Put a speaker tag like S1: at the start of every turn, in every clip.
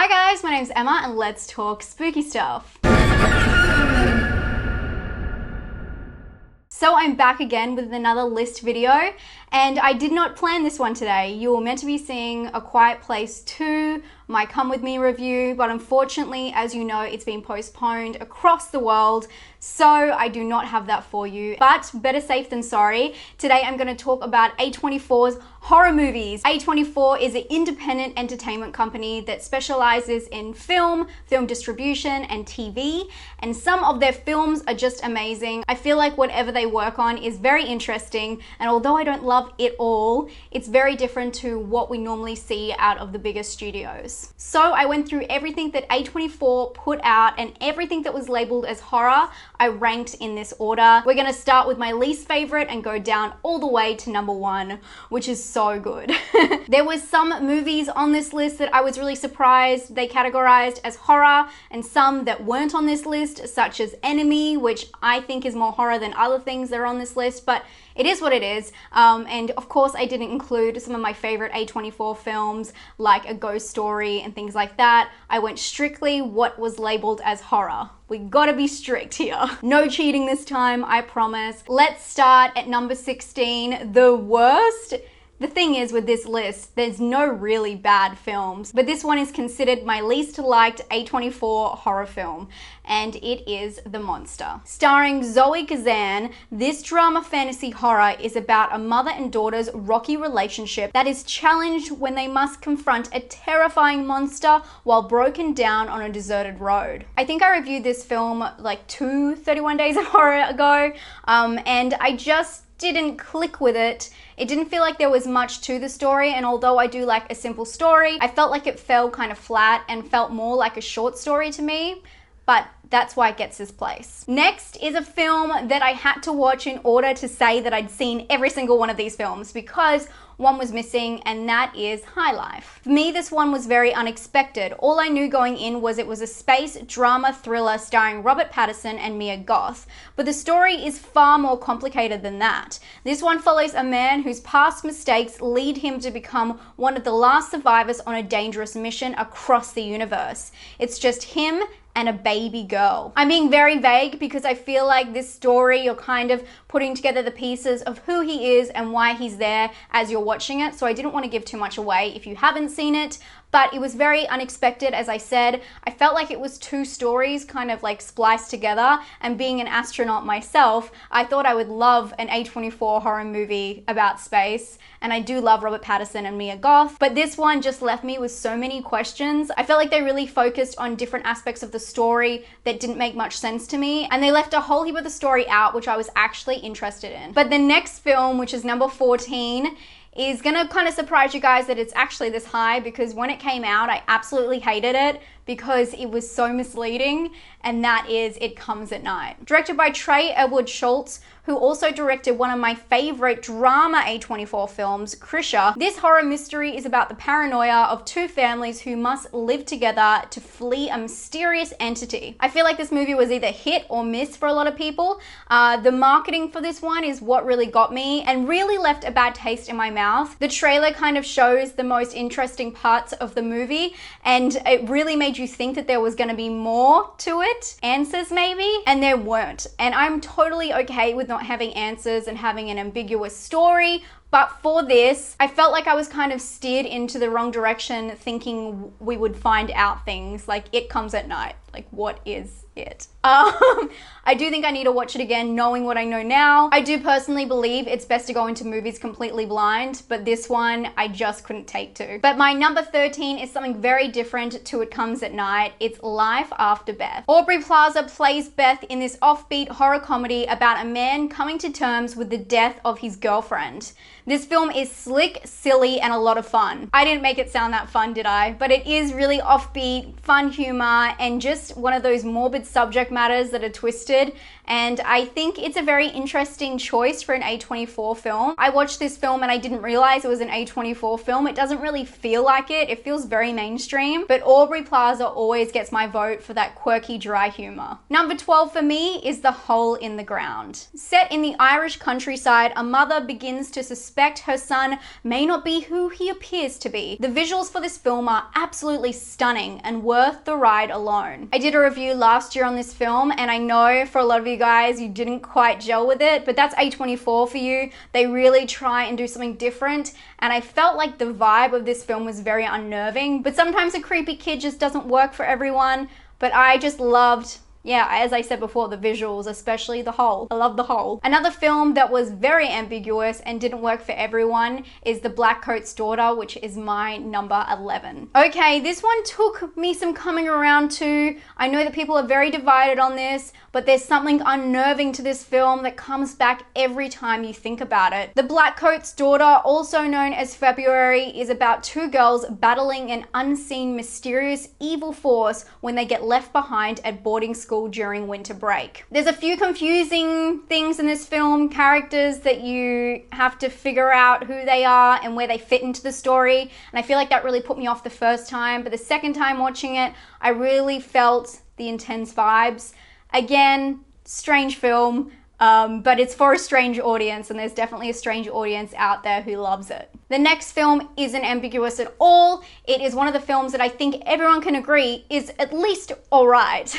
S1: Hi guys, my name's Emma and let's talk spooky stuff. So I'm back again with another list video, and I did not plan this one today. You were meant to be seeing A Quiet Place 2, my Come With Me review, but unfortunately, as you know, it's been postponed across the world, so I do not have that for you. But better safe than sorry. Today I'm going to talk about A24's horror movies. A24 is an independent entertainment company that specializes in film distribution, and TV, and some of their films are just amazing. I feel like whatever they work on is very interesting, and although I don't love it all, it's very different to what we normally see out of the bigger studios. So I went through everything that A24 put out and everything that was labeled as horror. I ranked in this order. We're gonna start with my least favorite and go down all the way to number 1, which is so good. There was some movies on this list that I was really surprised they categorized as horror, and some that weren't on this list, such as Enemy, which I think is more horror than other things that are on this list, but it is what it is. And of course I didn't include some of my favorite A24 films like A Ghost Story and things like that. I went strictly what was labeled as horror. We gotta be strict here. No cheating this time, I promise. Let's start at number 16, the worst. The thing is with this list, there's no really bad films, but this one is considered my least liked A24 horror film, and it is The Monster. Starring Zoe Kazan, this drama fantasy horror is about a mother and daughter's rocky relationship that is challenged when they must confront a terrifying monster while broken down on a deserted road. I think I reviewed this film like 31 Days of Horror ago, and I just didn't click with it. It didn't feel like there was much to the story, and although I do like a simple story, I felt like it fell kind of flat and felt more like a short story to me, but that's why it gets this place. Next is a film that I had to watch in order to say that I'd seen every single one of these films, because one was missing, and that is High Life. For me, this one was very unexpected. All I knew going in was it was a space drama thriller starring Robert Pattinson and Mia Goth, but the story is far more complicated than that. This one follows a man whose past mistakes lead him to become one of the last survivors on a dangerous mission across the universe. It's just him and a baby girl. I'm being very vague because I feel like this story, you're kind of putting together the pieces of who he is and why he's there as you're watching it, so I didn't want to give too much away if you haven't seen it, but it was very unexpected. As I said, I felt like it was two stories kind of like spliced together, and being an astronaut myself, I thought I would love an A24 horror movie about space, and I do love Robert Pattinson and Mia Goth, but this one just left me with so many questions. I felt like they really focused on different aspects of the story that didn't make much sense to me, and they left a whole heap of the story out, which I was actually interested in. But the next film, which is number 14, is gonna kind of surprise you guys that it's actually this high, because when it came out, I absolutely hated it because it was so misleading, and that is It Comes at Night. Directed by Trey Edward Schultz, who also directed one of my favorite drama A24 films, Krisha. This horror mystery is about the paranoia of two families who must live together to flee a mysterious entity. I feel like this movie was either hit or miss for a lot of people. The marketing for this one is what really got me and really left a bad taste in my mouth. The trailer kind of shows the most interesting parts of the movie, and it really made you think that there was going to be more to it, answers maybe, and there weren't. And I'm totally okay with not having answers and having an ambiguous story, but for this, I felt like I was kind of steered into the wrong direction, thinking we would find out things like It Comes at Night. Like, what is it? I do think I need to watch it again, knowing what I know now. I do personally believe it's best to go into movies completely blind, but this one I just couldn't take to. But my number 13 is something very different to It Comes at Night. It's Life After Beth. Aubrey Plaza plays Beth in this offbeat horror comedy about a man coming to terms with the death of his girlfriend. This film is slick, silly, and a lot of fun. I didn't make it sound that fun, did I? But it is really offbeat, fun humor, and just one of those morbid subject matters that are twisted and I think it's a very interesting choice for an A24 film. I watched this film and I didn't realize it was an A24 film. It doesn't really feel like it. It feels very mainstream, but Aubrey Plaza always gets my vote for that quirky, dry humor. Number 12 for me is The Hole in the Ground. Set in the Irish countryside, a mother begins to suspect her son may not be who he appears to be. The visuals for this film are absolutely stunning and worth the ride alone. I did a review last year on this film, and I know for a lot of you guys, you didn't quite gel with it, but that's A24 for you. They really try and do something different, and I felt like the vibe of this film was very unnerving, but sometimes a creepy kid just doesn't work for everyone. But I just loved, yeah, as I said before, the visuals, especially The Hole. I love The Hole. Another film that was very ambiguous and didn't work for everyone is The Blackcoat's Daughter, which is my number 11. Okay, this one took me some coming around to. I know that people are very divided on this, but there's something unnerving to this film that comes back every time you think about it. The Blackcoat's Daughter, also known as February, is about two girls battling an unseen, mysterious, evil force when they get left behind at boarding school during winter break. There's a few confusing things in this film, characters that you have to figure out who they are and where they fit into the story, and I feel like that really put me off the first time, but the second time watching it, I really felt the intense vibes. Again, strange film, but it's for a strange audience, and there's definitely a strange audience out there who loves it. The next film isn't ambiguous at all. It is one of the films that I think everyone can agree is at least alright.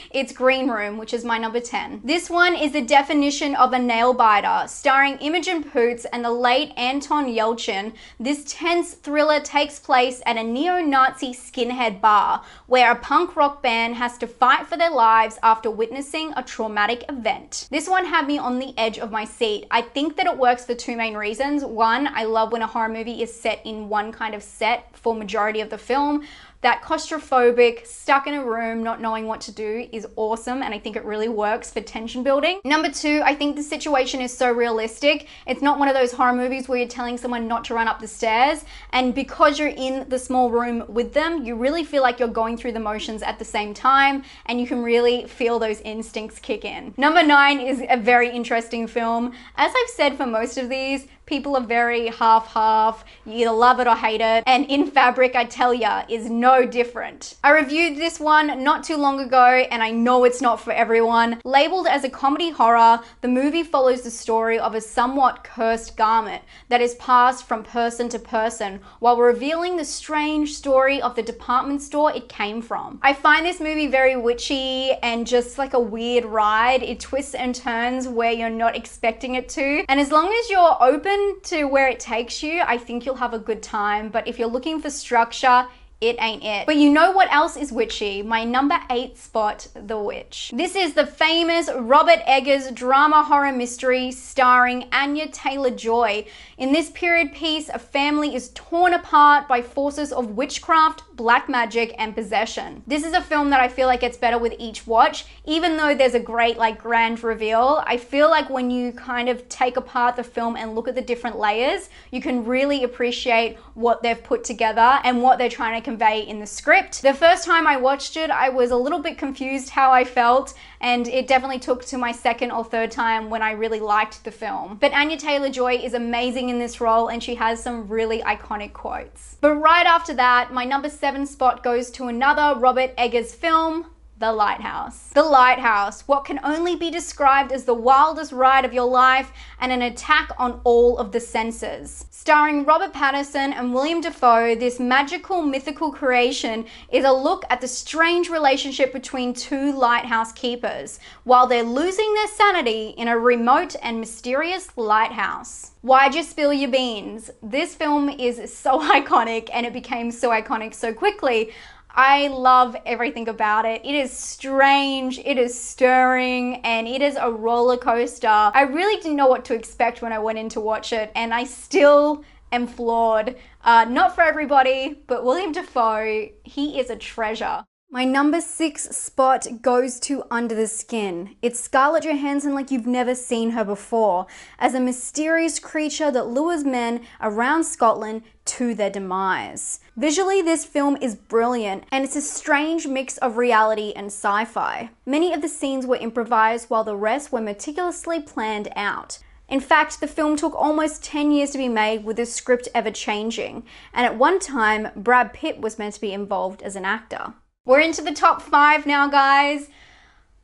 S1: It's Green Room, which is my number 10. This one is the definition of a nail biter. Starring Imogen Poots and the late Anton Yelchin, this tense thriller takes place at a neo-Nazi skinhead bar, where a punk rock band has to fight for their lives after witnessing a traumatic event. This one had me on the edge of my seat. I think that it works for two main reasons. One, I love when a horror movie is set in one kind of set for majority of the film. That claustrophobic, stuck in a room, not knowing what to do is awesome, and I think it really works for tension building. Number two, I think the situation is so realistic. It's not one of those horror movies where you're telling someone not to run up the stairs, and because you're in the small room with them, you really feel like you're going through the motions at the same time, and you can really feel those instincts kick in. Number 9 is a very interesting film. As I've said for most of these, people are very half-half. You either love it or hate it. And In Fabric, I tell ya, is no different. I reviewed this one not too long ago, and I know it's not for everyone. Labeled as a comedy horror, the movie follows the story of a somewhat cursed garment that is passed from person to person while revealing the strange story of the department store it came from. I find this movie very witchy and just like a weird ride. It twists and turns where you're not expecting it to. And as long as you're open to where it takes you, I think you'll have a good time. But if you're looking for structure, it ain't it. But you know what else is witchy? My number 8 spot, The Witch. This is the famous Robert Eggers drama horror mystery starring Anya Taylor-Joy. In this period piece, a family is torn apart by forces of witchcraft, black magic, and possession. This is a film that I feel like gets better with each watch. Even though there's a great grand reveal, I feel like when you kind of take apart the film and look at the different layers, you can really appreciate what they've put together and what they're trying to convey in the script. The first time I watched it, I was a little bit confused how I felt, and it definitely took to my second or third time when I really liked the film. But Anya Taylor-Joy is amazing in this role, and she has some really iconic quotes. But right after that, my number 7 spot goes to another Robert Eggers film, The Lighthouse. The Lighthouse, what can only be described as the wildest ride of your life and an attack on all of the senses. Starring Robert Pattinson and William Dafoe, this magical, mythical creation is a look at the strange relationship between two lighthouse keepers while they're losing their sanity in a remote and mysterious lighthouse. Why'd you spill your beans? This film is so iconic, and it became so iconic so quickly. I love everything about it. It is strange, it is stirring, and it is a roller coaster. I really didn't know what to expect when I went in to watch it, and I still am floored. Not for everybody, but William Dafoe, he is a treasure. My number 6 spot goes to Under the Skin. It's Scarlett Johansson like you've never seen her before, as a mysterious creature that lures men around Scotland to their demise. Visually, this film is brilliant, and it's a strange mix of reality and sci-fi. Many of the scenes were improvised while the rest were meticulously planned out. In fact, the film took almost 10 years to be made, with the script ever changing, and at one time, Brad Pitt was meant to be involved as an actor. We're into the top 5 now, guys.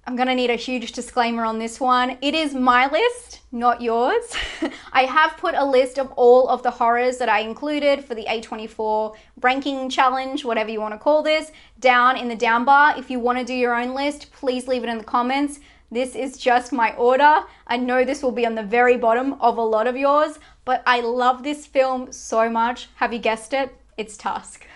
S1: I'm gonna need a huge disclaimer on this one. It is my list, not yours. I have put a list of all of the horrors that I included for the A24 ranking challenge, whatever you want to call this, down in the down bar. If you want to do your own list, please leave it in the comments. This is just my order. I know this will be on the very bottom of a lot of yours, but I love this film so much. Have you guessed it? It's Tusk.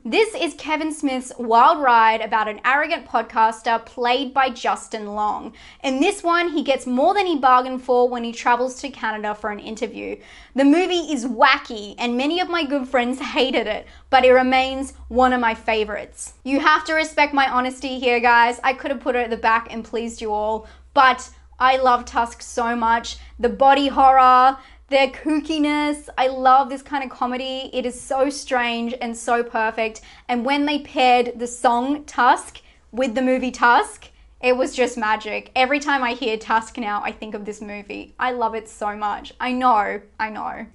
S1: This is Kevin Smith's wild ride about an arrogant podcaster played by Justin Long. In this one, he gets more than he bargained for when he travels to Canada for an interview. The movie is wacky, and many of my good friends hated it, but it remains one of my favorites. You have to respect my honesty here, guys. I could have put it at the back and pleased you all, but I love Tusk so much. The body horror, their kookiness. I love this kind of comedy. It is so strange and so perfect. And when they paired the song Tusk with the movie Tusk, it was just magic. Every time I hear Tusk now, I think of this movie. I love it so much. I know.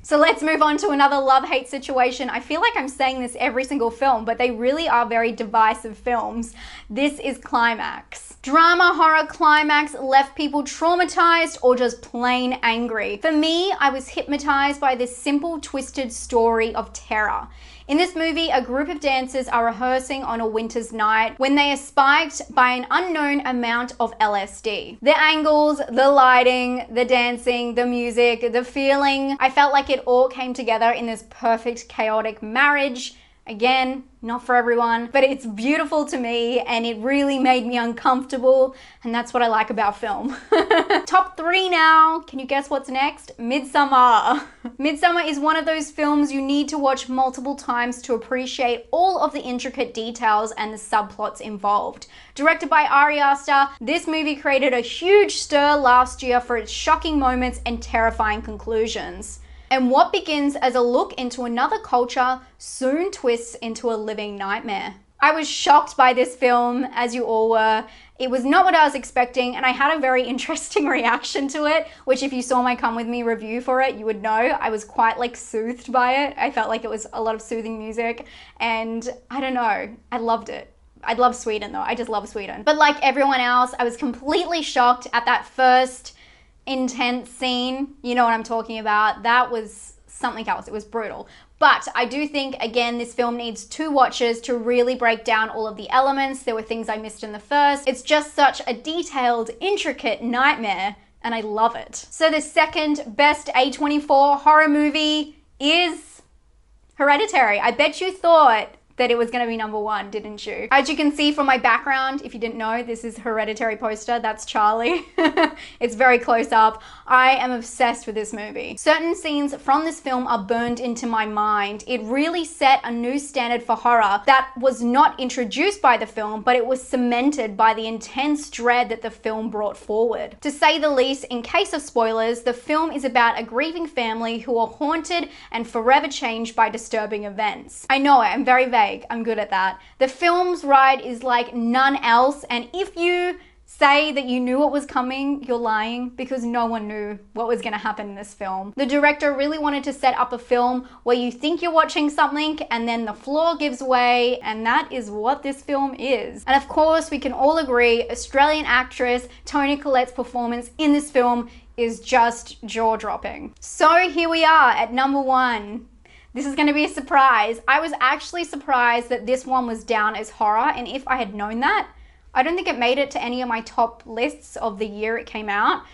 S1: So let's move on to another love-hate situation. I feel like I'm saying this every single film, but they really are very divisive films. This is Climax. Drama horror Climax left people traumatized or just plain angry. For me, I was hypnotized by this simple, twisted story of terror. In this movie, a group of dancers are rehearsing on a winter's night when they are spiked by an unknown amount of LSD. The angles, the lighting, the dancing, the music, the feeling, I felt like it all came together in this perfect, chaotic marriage. Again, not for everyone, but it's beautiful to me and it really made me uncomfortable, and that's what I like about film. Top 3 now. Can you guess what's next? Midsommar. Midsommar is one of those films you need to watch multiple times to appreciate all of the intricate details and the subplots involved. Directed by Ari Aster, this movie created a huge stir last year for its shocking moments and terrifying conclusions. And what begins as a look into another culture soon twists into a living nightmare. I was shocked by this film, as you all were. It was not what I was expecting, and I had a very interesting reaction to it, which if you saw my Come With Me review for it, you would know. I was quite like soothed by it. I felt like it was a lot of soothing music, and I don't know, I loved it. I love Sweden though, I just love Sweden. But like everyone else, I was completely shocked at that first intense scene. You know what I'm talking about. That was something else. It was brutal. But I do think, again, this film needs 2 watches to really break down all of the elements. There were things I missed in the first. It's just such a detailed, intricate nightmare, and I love it. So the second best A24 horror movie is Hereditary. I bet you thought that it was going to be number 1, didn't you? As you can see from my background, if you didn't know, this is Hereditary poster. That's Charlie. It's very close up. I am obsessed with this movie. Certain scenes from this film are burned into my mind. It really set a new standard for horror that was not introduced by the film, but it was cemented by the intense dread that the film brought forward. To say the least, in case of spoilers, the film is about a grieving family who are haunted and forever changed by disturbing events. I know I'm very vague. I'm good at that. The film's ride is like none else, and if you say that you knew what was coming, you're lying, because no one knew what was going to happen in this film. The director really wanted to set up a film where you think you're watching something and then the floor gives way, and that is what this film is. And of course, we can all agree Australian actress Toni Collette's performance in this film is just jaw-dropping. So here we are at number 1. This is going to be a surprise. I was actually surprised that this one was down as horror, and if I had known that, I don't think it made it to any of my top lists of the year it came out,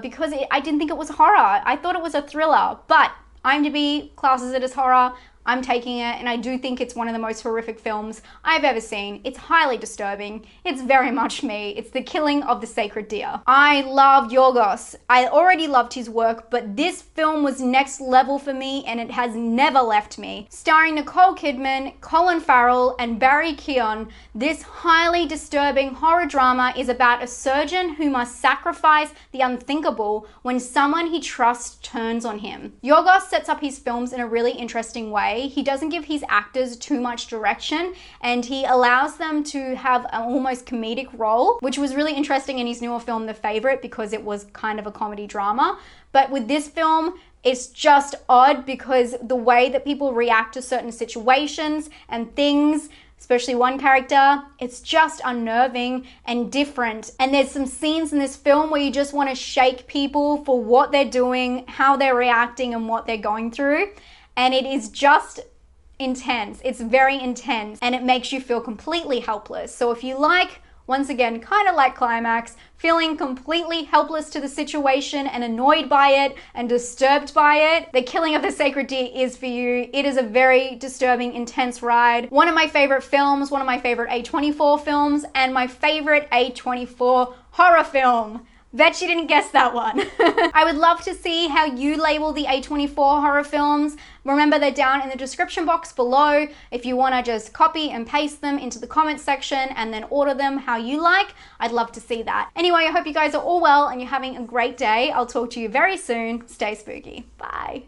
S1: because I didn't think it was horror. I thought it was a thriller, but IMDb classes it as horror. I'm taking it, and I do think it's one of the most horrific films I've ever seen. It's highly disturbing. It's very much me. It's the killing of the sacred deer. I love Yorgos. I already loved his work, but this film was next level for me, and it has never left me. Starring Nicole Kidman, Colin Farrell, and Barry Keoghan, this highly disturbing horror drama is about a surgeon who must sacrifice the unthinkable when someone he trusts turns on him. Yorgos sets up his films in a really interesting way. He doesn't give his actors too much direction, and he allows them to have an almost comedic role, which was really interesting in his newer film, The Favourite, because it was kind of a comedy drama. But with this film, it's just odd because the way that people react to certain situations and things, especially one character, it's just unnerving and different. And there's some scenes in this film where you just want to shake people for what they're doing, how they're reacting, and what they're going through. And it is just intense. It's very intense, and it makes you feel completely helpless. So if you like, once again, kind of like Climax, feeling completely helpless to the situation and annoyed by it and disturbed by it, The Killing of the Sacred Deer is for you. It is a very disturbing, intense ride. One of my favorite films, one of my favorite A24 films, and my favorite A24 horror film. Bet you didn't guess that one. I would love to see how you label the A24 horror films. Remember, they're down in the description box below if you want to just copy and paste them into the comments section and then order them how you like. I'd love to see that. Anyway, I hope you guys are all well and you're having a great day. I'll talk to you very soon. Stay spooky. Bye.